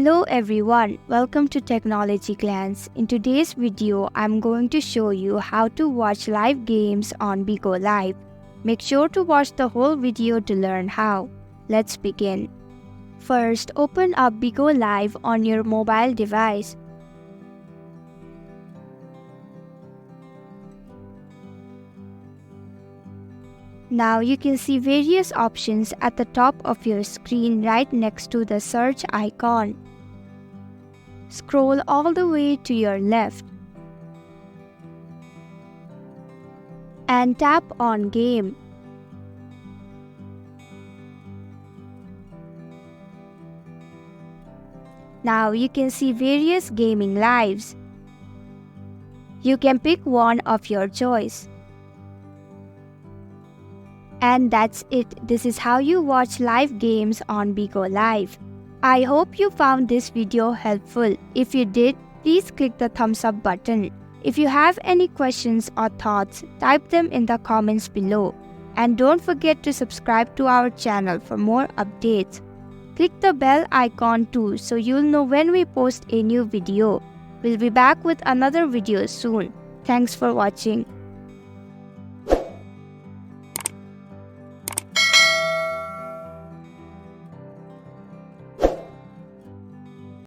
Hello everyone, welcome to Technology Glance. In today's video, I'm going to show you how to watch live games on Bigo Live. Make sure to watch the whole video to learn how. Let's begin. First, open up Bigo Live on your mobile device. Now you can see various options at the top of your screen right next to the search icon. Scroll all the way to your left and tap on Game. Now you can see various gaming lives. You can pick one of your choice. And that's it. This is how you watch live games on Bigo Live. I hope you found this video helpful. If you did, please click the thumbs up button. If you have any questions or thoughts, type them in the comments below. And don't forget to subscribe to our channel for more updates. Click the bell icon too so you'll know when we post a new video. We'll be back with another video soon. Thanks for watching.